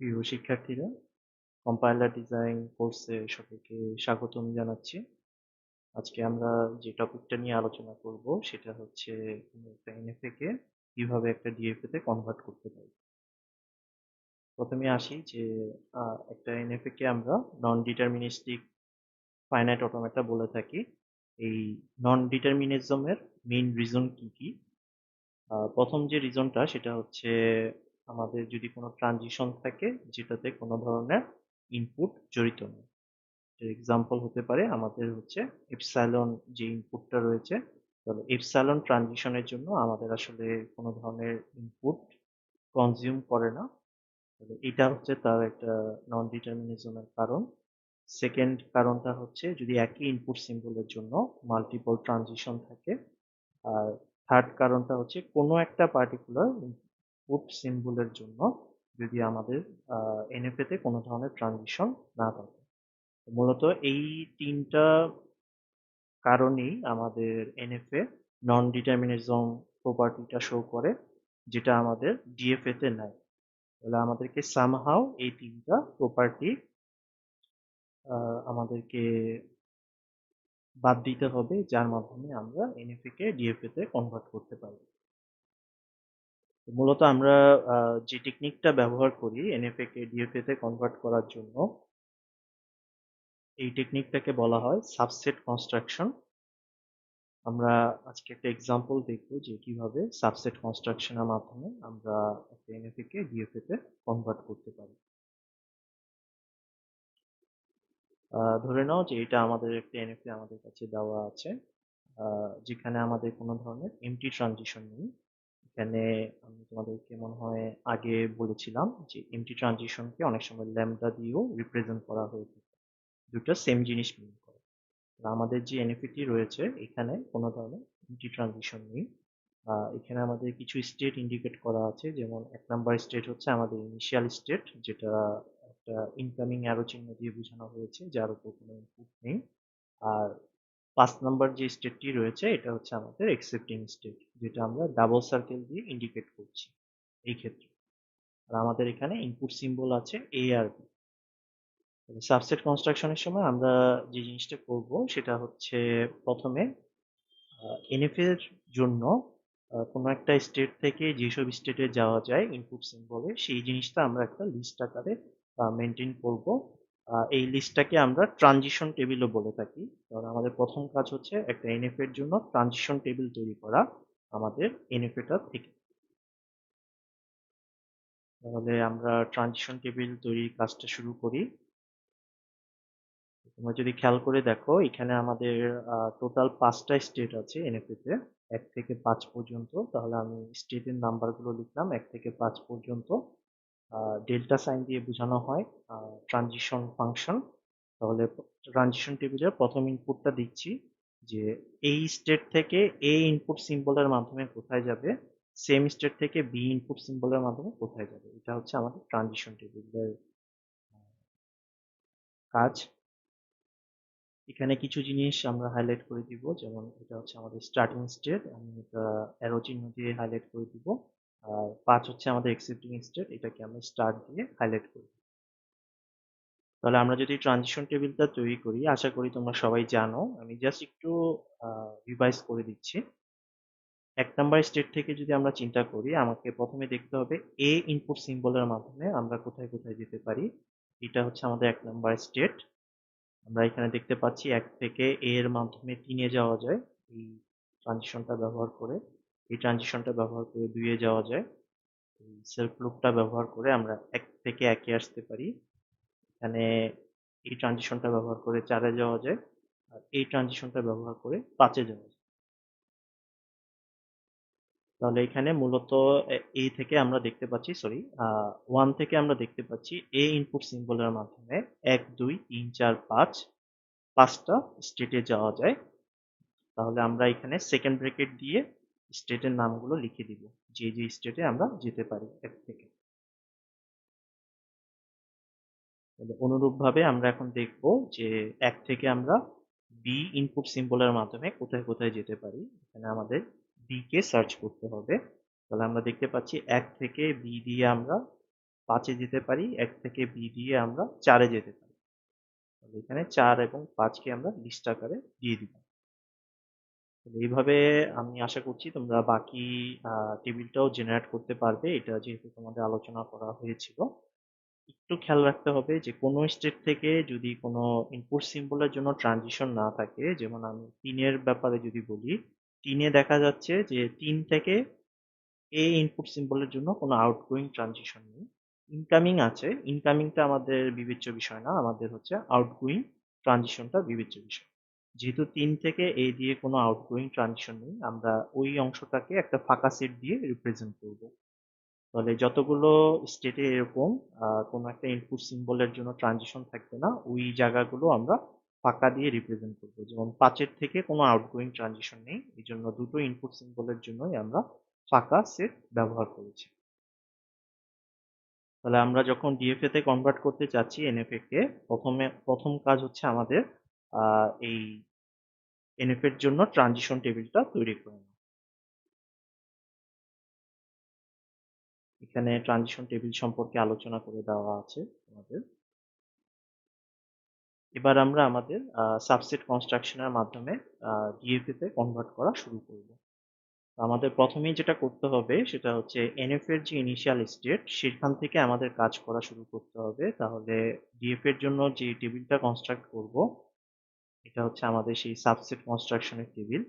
প্রিয় শিক্ষার্থীরা, compiler design কোর্সে সকলকে স্বাগতম জানাচ্ছি। আজকে আমরা যে টপিকটা নিয়ে আলোচনা করব সেটা হচ্ছে একটা এনএফএ কে কিভাবে একটা ডিএফএ তে কনভার্ট করতে পারি। প্রথমে আসি যে একটা এনএফএ কে আমরা নন ডিটারমিনিস্টিক ফাইনাইট অটোমেটা বলে থাকি। এই নন ডিটারমিনিজমের মেইন রিজন কি কি? প্রথম যে রিজনটা সেটা হচ্ছে আমাদের যদি কোনো ট্রানজিশন থাকে যেটাতে কোনো ধরনের ইনপুট জড়িত নেই। এক্সাম্পল হতে পারে আমাদের হচ্ছে এপসাইলন যে ইনপুটটা রয়েছে, তাহলে এপসাইলন ট্রানজিশনের জন্য আমাদের আসলে কোনো ধরনের ইনপুট কনজিউম করে না। তাহলে এটা হচ্ছে তার একটা নন ডিটারমিনিজমের কারণ। সেকেন্ড কারণটা হচ্ছে যদি একই ইনপুট সিম্বলের জন্য মাল্টিপল ট্রানজিশন থাকে। আর থার্ড কারণটা হচ্ছে কোনো একটা পার্টিকুলার ইনপুট সিম্বলের জন্য যদি আমাদের এনএফএ তে কোনো ধরনের ট্রানজিশন না থাকে। মূলত এই তিনটা কারণেই আমাদের এনএফএ নন ডিটারমিনিজম প্রপার্টিটা শো করে, যেটা আমাদের ডিএফএ তে নাই। তাহলে আমাদেরকে সামহাও এই তিনটা প্রপার্টি আমাদেরকে বাদ দিতে হবে, যার মাধ্যমে আমরা এনএফএ কে ডিএফএ তে কনভার্ট করতে পারি। মূলত আমরা যে টেকনিকটা ব্যবহার করি এনএফএ কে ডিএফএ তে কনভার্ট করার জন্য, এই টেকনিকটাকে বলা হয় সাবসেট কনস্ট্রাকশন। আমরা আজকে একটা এক্সাম্পল দেখব যে কিভাবে সাবসেট কনস্ট্রাকশনের মাধ্যমে আমরা একটা এনএফএ কে ডিএফএ তে কনভার্ট করতে পারি। ধরে নাও যে এটা আমাদের একটা এনএফএ আমাদের কাছে দেওয়া আছে, যেখানে আমাদের কোনো ধরনের এমটি ট্রানজিশন নেই। এখানে আমি তোমাদেরকে মনে হয় আগে বলেছিলাম যে এমটি ট্রানজিশনকে অনেক সময় ল্যামডা দিয়েও রিপ্রেজেন্ট করা হয়ে থাকে। দুটো সেম জিনিস মিন করে। আমাদের যে এনএফএটি রয়েছে এখানে কোনো ধরনের এমটি ট্রানজিশন নেই। এখানে আমাদের কিছু স্টেট ইন্ডিকেট করা আছে, যেমন এক নাম্বার স্টেট হচ্ছে আমাদের ইনিশিয়াল স্টেট, যেটা একটা ইনকামিং অ্যারো চিহ্ন দিয়ে বোঝানো হয়েছে, যার উপর কোনো ইনপুট নেই। আর 5 নাম্বার যে স্টেটটি রয়েছে এটা হচ্ছে আমাদের এক্সেপ্টিং স্টেট, যেটা আমরা ডাবল সার্কেল দিয়ে ইন্ডিকেট করছি এই ক্ষেত্রে। আর আমাদের এখানে ইনপুট সিম্বল আছে এ আর বি। সাবসেট কনস্ট্রাকশনের সময় আমরা যে জিনিসটা করব সেটা হচ্ছে প্রথমে এনএফ এর জন্য কোনো একটা স্টেট থেকে যেসব স্টেটে যাওয়া যায় ইনপুট সিম্বলে, সেই জিনিসটা আমরা একটা লিস্ট আকারে মেনটেন করব। এই লিস্টটাকে আমরা ট্রানজিশন টেবিলও বলে থাকি। কারণ আমাদের প্রথম কাজ হচ্ছে একটা এনএফ এর জন্য ট্রানজিশন টেবিল তৈরি করা আমাদের এনএফএটা থেকে। তাহলে আমরা ট্রানজিশন টেবিল তৈরির কাজটা শুরু করি। তোমরা যদি খেয়াল করে দেখো এখানে আমাদের টোটাল 5টা স্টেট আছে এনএফএ তে, 1 থেকে 5 পর্যন্ত। তাহলে আমি স্টেটের নাম্বারগুলো লিখলাম 1 থেকে 5 পর্যন্ত। ডেল্টা সাইন দিয়ে বোঝানো হয় ট্রানজিশন ফাংশন। তাহলে ট্রানজিশন টেবিলের প্রথম ইনপুটটা দিচ্ছি যে এই স্টেট থেকে এ ইনপুট সিম্বলের মাধ্যমে কোথায় যাবে, সেম স্টেট থেকে বি ইনপুট সিম্বলের মাধ্যমে কোথায় যাবে। এটা হচ্ছে আমাদের ট্রানজিশন টেবিলের কাজ। এখানে কিছু জিনিস আমরা হাইলাইট করে দিব, যেমন এটা হচ্ছে আমাদের স্টার্টিং স্টেট, আমি এটা অ্যারো চিহ্ন দিয়ে হাইলাইট করে দিব। আর 5 হচ্ছে আমাদের এক্সিস্টিং স্টেট, এটাকে আমরা স্টার দিয়ে হাইলাইট করি। তাহলে আমরা যদি ট্রানজিশন টেবিলটা তৈরি করি, আশা করি তোমরা সবাই জানো, আমি জাস্ট একটু রিভাইজ করে দিচ্ছি। 1 নাম্বার স্টেট থেকে যদি আমরা চিন্তা করি, আমাকে প্রথমে দেখতে হবে এ ইনপুট সিম্বলের মাধ্যমে আমরা কোথায় কোথায় যেতে পারি। এটা হচ্ছে আমাদের 1 নাম্বার স্টেট। আমরা এখানে দেখতে পাচ্ছি 1 থেকে এ এর মাধ্যমে 3 এ যাওয়া যায় এই ট্রানজিশনটা ব্যবহার করে। এই ট্রানজিশনটা ব্যবহার করে 2 এ যাওয়া যায়। এই সেলফ লুপটা ব্যবহার করে আমরা 1 থেকে 1 এ আসতে পারি। এখানে এই ট্রানজিশনটা ব্যবহার করে 4 এ যাওয়া যায়। আর এই ট্রানজিশনটা ব্যবহার করে 5 এ যাওয়া যায়। তাহলে এখানে মূলত এ থেকে আমরা দেখতে পাচ্ছি, সরি, 1 থেকে আমরা দেখতে পাচ্ছি এ ইনপুট সিম্বলের মাধ্যমে 1 2 3 4 5 5টা স্টেটে যাওয়া যায়। তাহলে আমরা এখানে সেকেন্ড ব্র্যাকেট দিয়ে স্টেটের নামগুলো লিখে দিব, যে যে স্টেটে আমরা যেতে পারি 1 থেকে। অনুরূপভাবে আমরা এখন দেখব যে 1 থেকে আমরা বি ইনপুট সিম্বলের মাধ্যমে কোথায় কোথায় যেতে পারি। এখানে আমাদের বি কে সার্চ করতে হবে। তাহলে আমরা দেখতে পাচ্ছি 1 থেকে বি দিয়ে আমরা 5-এ যেতে পারি, 1 থেকে B দিয়ে আমরা 4-এ যেতে পারি। তাহলে এখানে 4 এবং 5 কে আমরা লিস্ট আকারে দিয়ে দিলাম। তাহলে এইভাবে আমি আশা করছি তোমরা বাকি টেবিলটাও জেনারেট করতে পারবে। এটা যেহেতু তোমাদের আলোচনা করা হয়েছিল। একটু খেয়াল রাখতে হবে যে কোনো স্টেট থেকে যদি কোনো ইনপুট সিম্বলের জন্য ট্রানজিশন না থাকে, যেমন আমি 3 এর ব্যাপারে যদি বলি, 3 এ দেখা যাচ্ছে যে 3 থেকে এই ইনপুট সিম্বলের জন্য কোনো আউটগোয়িং ট্রানজিশন নেই। ইনকামিং আছে, ইনকামিংটা আমাদের বিবেচ্য বিষয় না, আমাদের হচ্ছে আউটগোয়িং ট্রানজিশনটা বিবেচ্য বিষয়। যেহেতু 3 থেকে এ দিয়ে কোনো আউটগোয়িং ট্রানজিশন নেই, আমরা ওই অংশটাকে একটা ফাঁকা সেট দিয়ে রিপ্রেজেন্ট করব। তাহলে যতগুলো স্টেটে এরকম কোনো একটা ইনপুট সিম্বলের জন্য ট্রানজিশন থাকবে না, ওই জায়গাগুলো আমরা ফাঁকা দিয়ে রিপ্রেজেন্ট করব। যেমন 5-এর থেকে কোনো আউটগোয়িং ট্রানজিশন নেই, এই জন্য দুটো ইনপুট সিম্বলের জন্যই আমরা ফাঁকা সেট ব্যবহার করেছি। তাহলে আমরা যখন ডিএফএ তে কনভার্ট করতে চাচ্ছি এনএফএ কে, প্রথম কাজ হচ্ছে আমাদের এই এনএফ এর জন্য ট্রানজিশন টেবিলটা তৈরি করে নেওয়া। এখানে ট্রানজিশন টেবিল সম্পর্কে আলোচনা করে দেওয়া আছে আমাদের। এবার আমরা আমাদের সাবসেট কনস্ট্রাকশনের মাধ্যমে ডিএফএ তে কনভার্ট করা শুরু করব। আমাদের প্রথমেই যেটা করতে হবে সেটা হচ্ছে এনএফ এর যে ইনিশিয়াল স্টেট সেখান থেকে আমাদের কাজ করা শুরু করতে হবে। তাহলে ডিএফ এর জন্য যে টেবিলটা কনস্ট্রাক্ট করব, এটা হচ্ছে আমাদের সেই সাবসেট কনস্ট্রাকশনের টেবিল।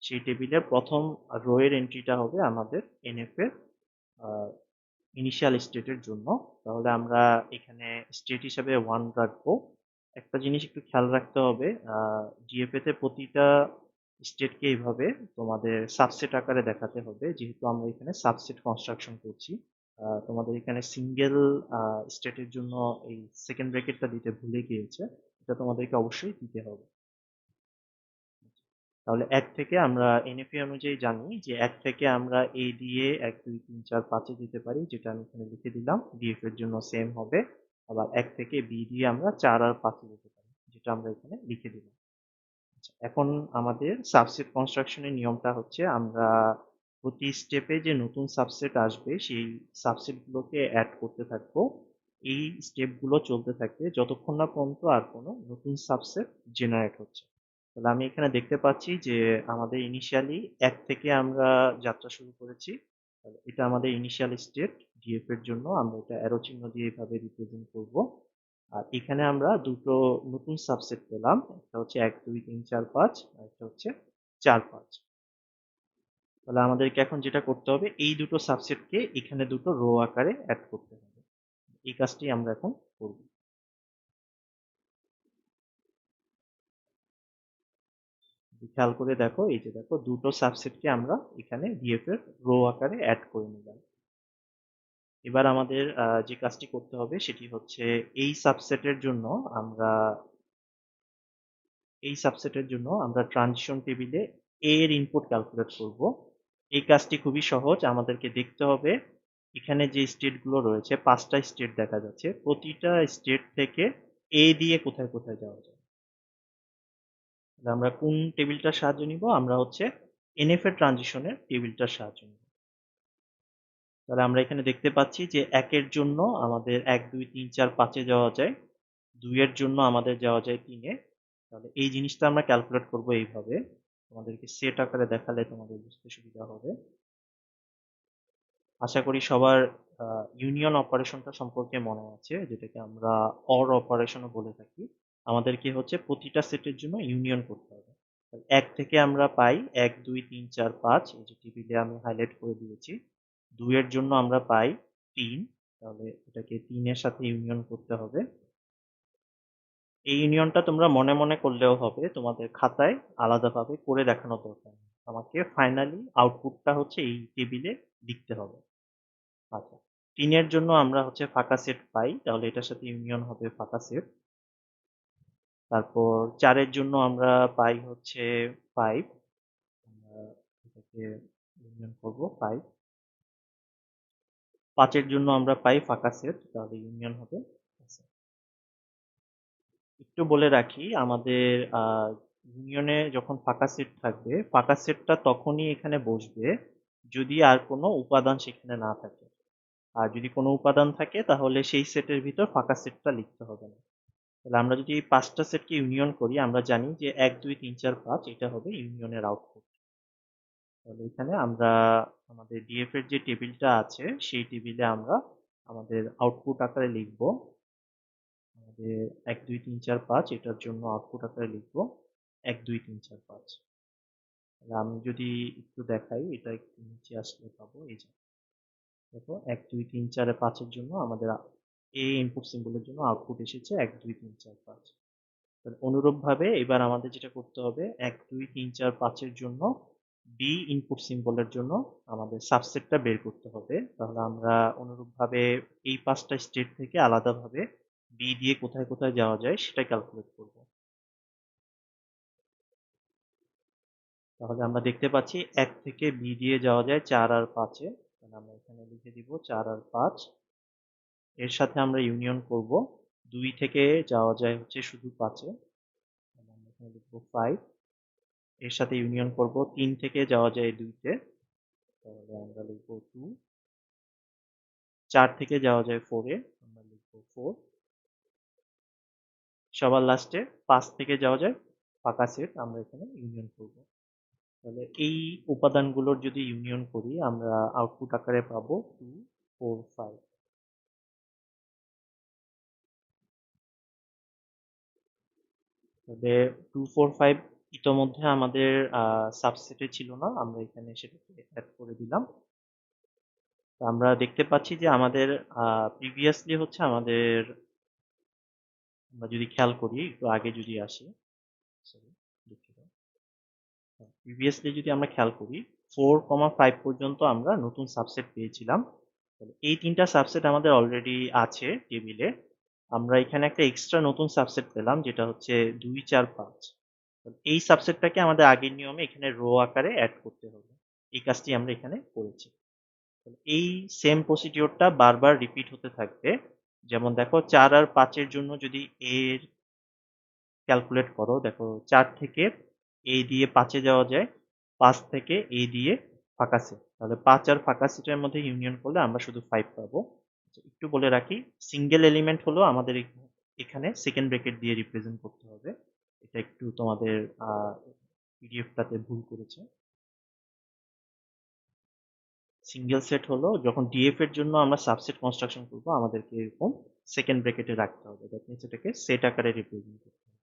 সেই টেবিলের প্রথম রো এর এন্ট্রিটা হবে আমাদের এনএফ এর ইনিশিয়াল স্টেটের জন্য। তাহলে আমরা এখানে স্টেট হিসাবে 1 রাখবো। একটা জিনিস একটু খেয়াল রাখতে হবে, ডিএফএ তে প্রতিটা স্টেটকে এইভাবে তোমাদের সাবসেট আকারে দেখাতে হবে, যেহেতু আমরা এখানে সাবসেট কনস্ট্রাকশন করছি। তোমাদের এখানে সিঙ্গেল স্টেটের জন্য এই সেকেন্ড ব্র্যাকেটটা দিতে ভুলে গিয়েছে, এটা তোমাদেরকে অবশ্যই দিতে হবে। তাহলে 1 থেকে আমরা এনএফি অনুযায়ী জানি যে 1 থেকে আমরা এ দিয়ে 1 2 3 4 5-এ যেতে পারি, যেটা আমি এখানে লিখে দিলাম। ডিএফ এর জন্য সেম হবে। আবার 1 থেকে বি দিয়ে আমরা 4 আর 5-এ যেতে পারি, যেটা আমরা এখানে লিখে দিলাম। আচ্ছা, এখন আমাদের সাবসেট কনস্ট্রাকশনের নিয়মটা হচ্ছে আমরা প্রতি স্টেপে যে নতুন সাবসেট আসবে সেই সাবসেট গুলোকে অ্যাড করতে থাকবো। এই স্টেপগুলো চলতে থাকবে যতক্ষণ না পর্যন্ত আর কোনো নতুন সাবসেট জেনারেট হচ্ছে। তাহলে আমি এখানে দেখতে পাচ্ছি যে আমাদের ইনিশিয়ালি 1 থেকে আমরা যাত্রা শুরু করেছি। তাহলে এটা আমাদের ইনিশিয়াল স্টেট ডিএফ এর জন্য আমরা এটা অ্যারো চিহ্ন দিয়ে এভাবে রিপ্রেজেন্ট করব। আর এখানে আমরা দুটো নতুন সাবসেট পেলাম, একটা হচ্ছে 1 2 3 4 5 আর একটা হচ্ছে 4 5। তাহলে আমাদেরকে এখন যেটা করতে হবে এই দুটো সাবসেটকে এখানে দুটো রো আকারে অ্যাড করতে হবে। এই কাজটি আমরা এখন করব। খেয়াল করে দেখো, এই যে দেখো দুটো সাবসেটকে আমরা এখানে ডিএফ এর রো আকারে অ্যাড করে নিলাম। এবার আমাদের যে কাজটি করতে হবে সেটি হচ্ছে এই সাবসেটের জন্য আমরা ট্রানজিশন টেবিলে এ এর ইনপুট ক্যালকুলেট করব। এই কাজটি খুবই সহজ, আমাদেরকে দেখতে হবে এখানে যে স্টেট গুলো রয়েছে 5টা স্টেট দেখা যাচ্ছে, প্রতিটা স্টেট থেকে এ দিয়ে কোথায় কোথায় যাওয়া যায়। আমরা কোন টেবিলটার সাহায্য নিব, আমরা হচ্ছে এনএফ এর ট্রানজিশনের টেবিলটার সাহায্য নিব। তাহলে আমরা এখানে দেখতে পাচ্ছি যে 1 এর জন্য আমাদের 1 2 3 4 5-এ যাওয়া যায়, 2 এর জন্য আমাদের যাওয়া যায় 3-এ। তাহলে এই জিনিসটা আমরা ক্যালকুলেট করব এইভাবে, তোমাদেরকে সেট আকারে দেখালে তোমাদের বুঝতে সুবিধা হবে। আশা করি সবার ইউনিয়ন অপারেশনটা সম্পর্কে মনে আছে, যেটাকে আমরা অর অপারেশনও বলে থাকি। আমাদেরকে হচ্ছে প্রতিটা সেটের জন্য ইউনিয়ন করতে হবে। 1 থেকে আমরা পাই 1 2 3 4 5, এই যে টেবিলে আমি হাইলাইট করে দিয়েছি। 2 এর জন্য আমরা পাই 3, তাহলে এটাকে 3 এর সাথে ইউনিয়ন করতে হবে। এই ইউনিয়নটা তোমরা মনে মনে করলেও হবে, তোমাদের খাতায় আলাদাভাবে করে দেখানোর দরকার নেই। আমাকে ফাইনালি আউটপুটটা হচ্ছে এই টেবিলে লিখতে হবে। আচ্ছা, 3 এর জন্য আমরা হচ্ছে ফাঁকা সেট পাই, তাহলে এটার সাথে ইউনিয়ন হবে ফাঁকা সেট। তারপর 4 এর জন্য আমরা পাই হচ্ছে 5, আমরা এটাকে ইউনিয়ন করব 5। 5 এর জন্য আমরা পাই ফাঁকা সেট, তাহলে ইউনিয়ন হবে। একটু বলে রাখি, আমাদের ইউনিয়নে যখন ফাঁকা সেট থাকবে, ফাঁকা সেটটা তখনই এখানে বসবে যদি আর কোনো উপাদান সেখানে না থাকে। আর যদি কোনো উপাদান থাকে তাহলে সেই সেটের ভিতর ফাঁকা সেটটা লিখতে হবে না। তাহলে আমরা যদি এই 5টা সেটকে ইউনিয়ন করি আমরা জানি যে 1 2 3 4 5 এটা হবে ইউনিয়নের আউটপুট। তাহলে এখানে আমরা আমাদের ডিএফ এর যে টেবিলটা আছে সেই টেবিলে আমরা আমাদের আউটপুট আকারে লিখব আমাদের 1 2 3 4 5 এটার জন্য আউটপুট আকারে লিখব 1 2 3 4 5। তাহলে আমি যদি একটু দেখাই এটা একটু নিচে আসলে পাবো এই যে দেখো 1 2 3 4 5 এর জন্য আমাদের এ ইনপুট সিম্বলের জন্য আউটপুট এসেছে 1 2 3 4 5। অনুরূপভাবে এবার আমাদের যেটা করতে হবে 1 2 3 4 5 এর জন্য বি ইনপুট সিম্বলের জন্য আমাদের সাবসেটটা বের করতে হবে। তাহলে আমরা অনুরূপভাবে এই 5টা স্টেট থেকে আলাদাভাবে বি দিয়ে কোথায় কোথায় যাওয়া যায় সেটা ক্যালকুলেট করব। তাহলে আমরা দেখতে পাচ্ছি 1 থেকে বি দিয়ে যাওয়া যায় 4 আর 5 এ। তাহলে আমরা এখানে লিখে দিব 4 আর 5। এর সাথে আমরা ইউনিয়ন করব 2 থেকে যাওয়া যায় হচ্ছে শুধু 5 এ। তাহলে আমরা এখানে লিখব 5। এর সাথে ইউনিয়ন করব 3 থেকে যাওয়া যায় 2 তে। তাহলে আমরা লিখব 2। 4 থেকে যাওয়া যায় 4 এ। আমরা লিখব 4। সবার লাস্টে 5 থেকে যাওয়া যায় ফাঁকা সেট আমরা এখানে ইউনিয়ন করব। তাহলে এই উপাদানগুলোর যদি ইউনিয়ন করি আমরা আউটপুট আকারে পাবো 2 4 5। তবে 2 4 5 ইতোমধ্যে আমাদের সাবসেটে ছিল না, আমরা এখানে সেটাকে অ্যাড করে দিলাম। তো আমরা দেখতে পাচ্ছি যে আমাদের প্রিভিয়াসলি হচ্ছে আমাদের আমরা যদি খেয়াল করি একটু আগে যদি আসি, সরি দুঃখিত, প্রিভিয়াসলি যদি আমরা খেয়াল করি 4,5 পর্যন্ত আমরা নতুন সাবসেট পেয়েছিলাম। এই তিনটা সাবসেট আমাদের অলরেডি আছে টেবিলে। আমরা এখানে একটা এক্সট্রা নতুন সাবসেট পেলাম যেটা হচ্ছে 2 4 5। এই সাবসেটটাকে আমাদের আগের নিয়মে এখানে রো আকারে অ্যাড করতে হবে। এই কাজটি আমরা এখানে করেছি। এই সেম প্রসিডিওরটা বারবার রিপিট হতে থাকবে। যেমন দেখো 4 আর 5 এর জন্য যদি এর ক্যালকুলেট করো, দেখো 4 থেকে এ দিয়ে 5 এ যাওয়া যায়, 5 থেকে এ দিয়ে ফাঁকা সেট। তাহলে 5 আর ফাঁকা সেটের মধ্যে ইউনিয়ন করলে আমরা শুধু 5 পাবো। আচ্ছা, একটু বলে রাখি সিঙ্গেল এলিমেন্ট হলো আমাদের এখানে সেকেন্ড ব্র্যাকেট দিয়ে রিপ্রেজেন্ট করতে হবে। এটা একটু তোমাদের পিডিএফটাতে ভুল করেছে। সিঙ্গেল সেট হলো যখন ডিএফ এর জন্য আমরা সাবসেট কনস্ট্রাকশন করব আমাদেরকে এরকম সেকেন্ড ব্র্যাকেটে রাখতে হবে। দ্যাট মিনস এটাকে সেট আকারে রিপ্রেজেন্ট করতে হবে।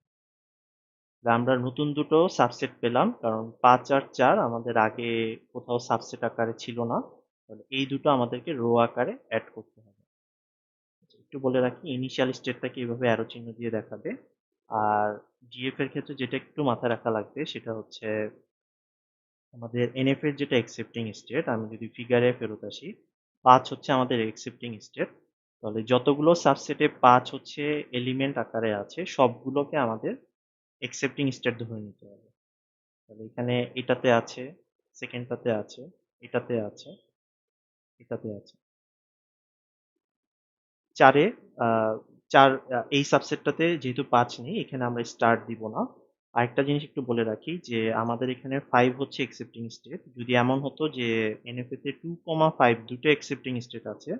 আমরা নতুন দুটো সাবসেট পেলাম কারণ 5 আর 4 আমাদের আগে কোথাও সাবসেট আকারে ছিল না। তাহলে এই দুটো আমাদেরকে রো আকারে অ্যাড করতে হবে। আচ্ছা, একটু বলে রাখি ইনিশিয়াল স্টেটটাকে এইভাবে অ্যারো চিহ্ন দিয়ে দেখাবে। আর ডিএফ এর ক্ষেত্রে যেটা একটু মাথায় রাখা লাগবে সেটা হচ্ছে আমাদের এনএফ এর যেটা একসেপ্টিং স্টেট, আমি যদি ফিগারে ফেরত আসি 5 হচ্ছে আমাদের একসেপ্টিং স্টেট। তাহলে যতগুলো সাবসেটে 5 হচ্ছে এলিমেন্ট আকারে আছে সবগুলোকে আমাদের একসেপ্টিং স্টেট ধরে নিতে হবে। তাহলে এখানে এটাতে আছে, সেকেন্ডটাতে আছে, এটাতে আছে, এটাতে আছে। 4 এ আ 4 এই সাবসেটটাতে যেহেতু 5 নেই এখানে আমরা স্টার্ট দিব না। আরেকটা জিনিস একটু বলে রাখি যে আমাদের এখানে 5 হচ্ছে একসেপ্টিং স্টেট। যদি এমন হতো যে এনএফএ তে 2,5 দুটো একসেপ্টিং স্টেট আছে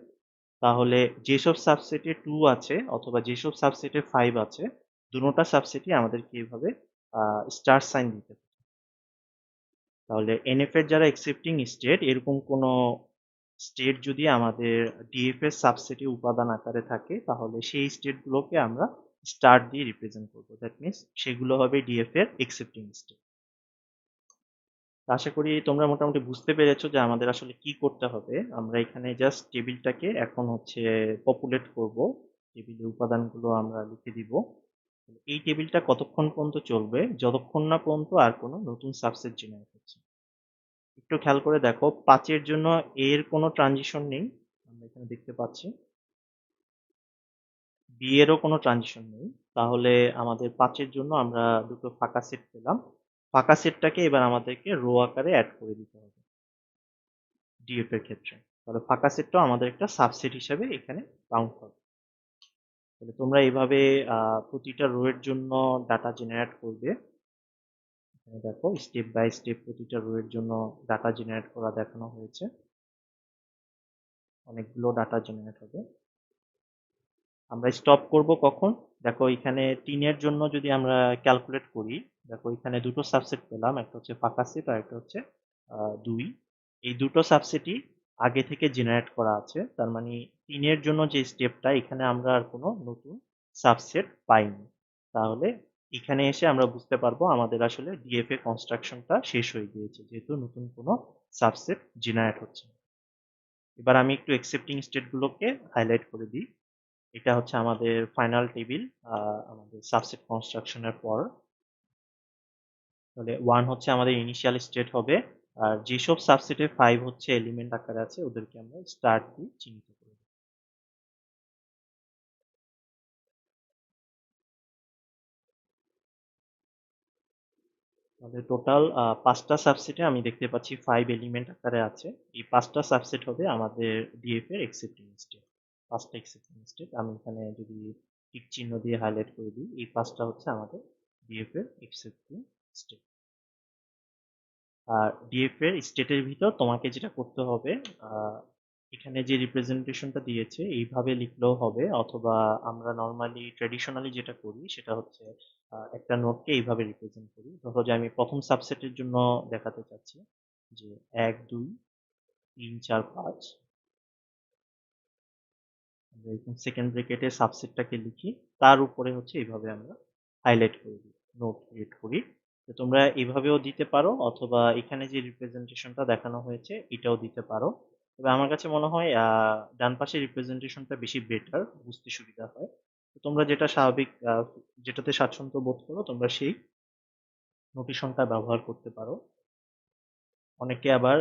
তাহলে যেসব সাবসেটে 2 আছে অথবা যেসব সাবসেটে 5 আছে দুটোটা সাবসেটই আমাদেরকে এভাবে স্টার সাইন দিতে হবে। তাহলে এনএফ এর যারা একসেপ্টিং স্টেট এরকম কোনো স্টেট যদি আমাদের ডিএফ এর সাবসেটে উপাদান আকারে থাকে তাহলে সেই স্টেটগুলোকে আমরা স্টার দিয়ে রিপ্রেজেন্ট করব। দ্যাট মিনস সেগুলো হবে ডিএফ এর একসেপ্টিং স্টেট। আশা করি তোমরা মোটামুটি বুঝতে পেরেছো যে আমাদের আসলে কি করতে হবে। আমরা এখানে জাস্ট টেবিলটাকে এখন হচ্ছে পপুলেট করব। টেবিলে উপাদানগুলো আমরা লিখে দিব। এই টেবিলটা কতক্ষণ পর্যন্ত চলবে? যতক্ষণ না পর্যন্ত আর কোনো নতুন সাবসেট জেনারেট হচ্ছে। একটু খেয়াল করে দেখো 5 এর জন্য এর কোনো ট্রানজিশন নেই, আমরা এখানে দেখতে পাচ্ছি। বি এরও কোনো ট্রানজিশন নেই। তাহলে আমাদের 5 এর জন্য আমরা দুটো ফাঁকা সেট পেলাম। ফাঁকা সেটটাকে এবার আমাদেরকে রো আকারে অ্যাড করে দিতে হবে ডিএফ এর ক্ষেত্রে। তাহলে ফাঁকা সেটটাও আমাদের একটা সাবসেট হিসেবে এখানে কাউন্ট হবে। তাহলে তোমরা এইভাবে প্রতিটা রো এর জন্য ডাটা জেনারেট করবে। এখানে দেখো স্টেপ বাই স্টেপ প্রতিটা রো এর জন্য ডাটা জেনারেট করা দেখানো হয়েছে। অনেকগুলো ডাটা জেনারেট হবে। আমরা স্টপ করব কখন? দেখো এখানে 3 এর জন্য যদি আমরা ক্যালকুলেট করি, দেখো এখানে দুটো সাবসেট পেলাম, একটা হচ্ছে ফাঁকা সেট আর একটা হচ্ছে 2। এই দুটো সাবসেটই আগে থেকে জেনারেট করা আছে, তার মানে 3 এর জন্য যে স্টেপটা, এখানে আমরা আর কোনো নতুন সাবসেট পাইনি। তাহলে এখানে এসে আমরা বুঝতে পারবো আমাদের আসলে ডিএফএ কনস্ট্রাকশনটা শেষ হয়ে গিয়েছে, যেহেতু নতুন কোনো সাবসেট জেনারেট হচ্ছে না। এবার আমি একটু এক্সেপ্টিং স্টেটগুলোকে হাইলাইট করে দিই। এটা হচ্ছে আমাদের ফাইনাল টেবিল আমাদের সাবসেট কনস্ট্রাকশনের পর। তাহলে 1 হচ্ছে আমাদের ইনিশিয়াল স্টেট হবে, আর যেসব সাবসেটে 5 হচ্ছে এলিমেন্ট আকারে আছে ওদেরকে আমরা স্টার্ট দিয়ে চিহ্নিত করব। আমাদের টোটাল 5টা সাবসেটে আমি দেখতে পাচ্ছি 5 এলিমেন্ট আকারে আছে। এই 5টা সাবসেট হবে আমাদের ডিএফ এর এক্সেপ্টিং স্টেট। 5টা এক্সেপ্টিং স্টেট আমি এখানে যদি টিক চিহ্ন দিয়ে হাইলাইট করে দিই, এই 5টা হচ্ছে আমাদের ডিএফ এর এক্সেপ্টিং স্টেট। আর ডিএফ এর স্টেটের ভিতর তোমাকে যেটা করতে হবে, এখানে যে রিপ্রেজেন্টেশনটা দিয়েছে এইভাবে লিখলেও হবে, অথবা আমরা নর্মালি ট্রেডিশনালি যেটা করি সেটা হচ্ছে একটা নোটকে এইভাবে রিপ্রেজেন্ট করি। ধরো যে আমি প্রথম সাবসেটের জন্য দেখাতে চাচ্ছি যে 1 2 3 4 5, আমরা এরকম সেকেন্ড ব্র্যাকেটে সাবসেটটাকে লিখি, তার উপরে হচ্ছে এইভাবে আমরা হাইলাইট করে দিই, নোট ক্রিয়েট করি। তো তোমরা এইভাবেও দিতে পারো, অথবা এখানে যে রিপ্রেজেন্টেশনটা দেখানো হয়েছে এটাও দিতে পারো। তবে আমার কাছে মনে হয় ডান পাশে রিপ্রেজেন্টেশনটা বেশি বেটার, বুঝতে সুবিধা হয়। তো তোমরা যেটা স্বাভাবিক, যেটাতে স্বাচ্ছন্দ্য বোধ করো তোমরা সেই নোটেশনটা ব্যবহার করতে পারো। অনেকে আবার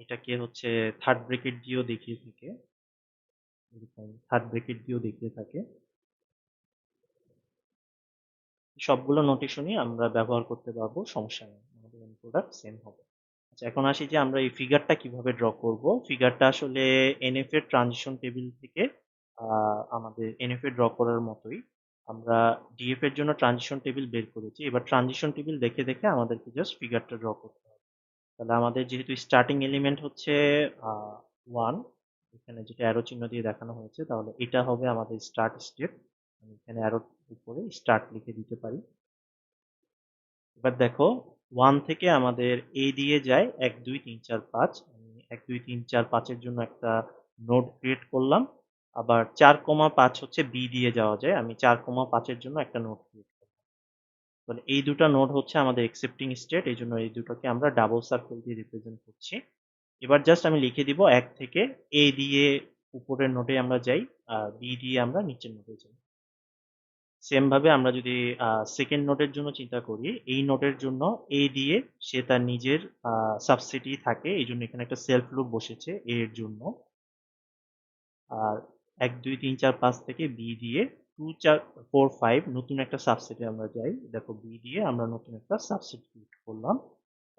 এটাকে হচ্ছে থার্ড ব্র্যাকেট দিয়েও দেখিয়ে থাকে, এরকম থার্ড ব্র্যাকেট দিয়েও দেখিয়ে থাকে। সবগুলো নোটেশনই আমরা ব্যবহার করতে পারবো, সমস্যা নেই, আমাদের প্রোডাক্ট সেম হবে। আচ্ছা, এখন আসি যে আমরা এই ফিগারটা কিভাবে ড্র করব। ফিগারটা আসলে এনএফ এর ট্রানজিশন টেবিল থেকে আমাদের এনএফ এ ড্র করার মতোই। আমরা ডিএফ এর জন্য ট্রানজিশন টেবিল বের করেছি, এবার ট্রানজিশন টেবিল দেখে দেখে আমাদেরকে জাস্ট ফিগারটা ড্র করতে হবে। তাহলে আমাদের যেহেতু স্টার্টিং এলিমেন্ট হচ্ছে 1, এখানে যেটা অ্যারো চিহ্ন দিয়ে দেখানো হয়েছে, তাহলে এটা হবে আমাদের স্টার্ট স্টেট। আমি এখানে অ্যারোর উপরে স্টার্ট লিখে দিতে পারি। এবার দেখো 1 থেকে আমাদের এ দিয়ে যায় 1 2 3 4 5। আমি 1 2 3 4 5 এর জন্য একটা নোড ক্রিয়েট করলাম। আবার 4,5 হচ্ছে বি দিয়ে যাওয়া যায়, আমি 4,5 এর জন্য একটা নোড ক্রিয়েট করলাম। তাহলে এই দুটো নোড হচ্ছে আমাদের একসেপ্টিং স্টেট, এই জন্য এই দুটোকে আমরা ডাবল সার্কেল দিয়ে রিপ্রেজেন্ট করছি। এবার জাস্ট আমি লিখে দিব 1 থেকে এ দিয়ে উপরের নোডে আমরা যাই, আর বি দিয়ে আমরা নিচের নোডে যাই। সেম ভাবে আমরা যদি সেকেন্ড নোডের জন্য চিন্তা করি, এই নোডের জন্য এ দিয়ে সে তার নিজের সাবসেটই থাকে, এই জন্য এখানে একটা সেলফ লুপ বসেছে এ এর জন্য। আর 1 2 3 4 5 থেকে বি দিয়ে 2 4 4 5 নতুন একটা সাবসেটে আমরা যাই। দেখো বি দিয়ে আমরা নতুন একটা সাবসেট ক্রিয়েট করলাম,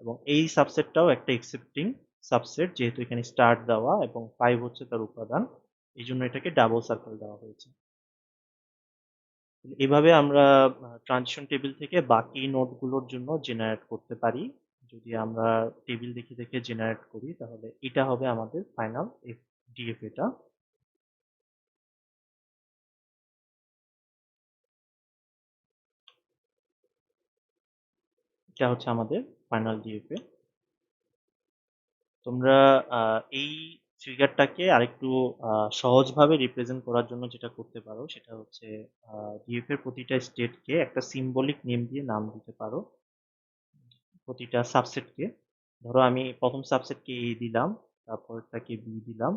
এবং এই সাবসেটটাও একটা একসেপ্টিং সাবসেট, যেহেতু এখানে স্টার্ট দেওয়া এবং 5 হচ্ছে তার উপাদান, এই জন্য এটাকে ডাবল সার্কেল দেওয়া হয়েছে। এভাবে আমরা ট্রানজিশন টেবিল থেকে বাকি নোডগুলোর জন্য জেনারেট করতে পারি। যদি আমরা টেবিল দেখে দেখে জেনারেট করি তাহলে এটা হবে আমাদের ফাইনাল ডিএফ। এটা হচ্ছে আমাদের ফাইনাল ডিএফএ। তোমরা এই ফিগারটাকে আরেকটু সহজভাবে রিপ্রেজেন্ট করার জন্য যেটা করতে পারো সেটা হচ্ছে ডিএফ এর প্রতিটা স্টেটকে একটা সিম্বলিক নেম দিয়ে নাম দিতে পারো, প্রতিটা সাবসেটকে। ধরো আমি প্রথম সাবসেটকে এ দিলাম, তারপরটাকে বি দিলাম,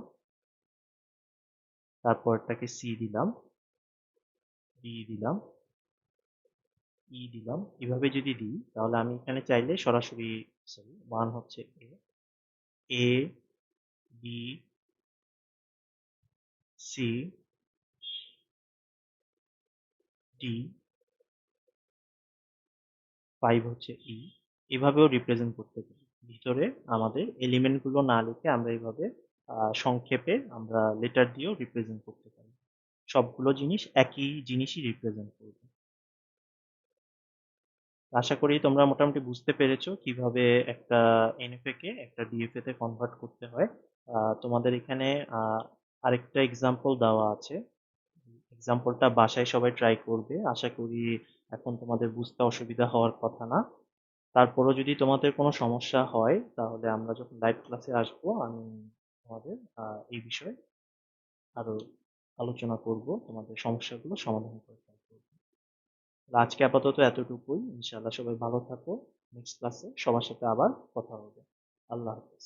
তারপরটাকে সি দিলাম, ডি দিলাম, ই দিলাম। এভাবে যদি দিই তাহলে আমি এখানে চাইলে সরাসরি, সরি, 1 হচ্ছে এ, এ বি সি ডি, 5 হচ্ছে ই, এভাবেও রিপ্রেজেন্ট করতে পারি। ভিতরে আমাদের এলিমেন্ট গুলো না লিখে আমরা এইভাবে সংক্ষেপে আমরা লেটার দিয়েও রিপ্রেজেন্ট করতে পারি। সবগুলো জিনিস একই জিনিসই রিপ্রেজেন্ট করবে। আশা করি তোমরা মোটামুটি বুঝতে পেরেছো কিভাবে একটা এনএফএ কে একটা ডিএফএ তে কনভার্ট করতে হয়। তোমাদের এখানে আরেকটা এক্সাম্পল দেওয়া আছে। এক্সাম্পলটা বাসায় সবাই ট্রাই করবে। আশা করি এখন তোমাদের বুঝতে অসুবিধা হওয়ার কথা না। তারপরও যদি তোমাদের কোনো সমস্যা হয় তাহলে আমরা যখন লাইভ ক্লাসে আসবো আমি তোমাদের এই বিষয়ে আরো আলোচনা করব, তোমাদের সমস্যাগুলো সমাধান করে ট্রাই করবো। আজকে আপাতত এতটুকুই। ইনশাআল্লাহ সবাই ভালো থাকো। নেক্সট ক্লাসে সবার সাথে আবার কথা হবে। আল্লাহ হাফেজ।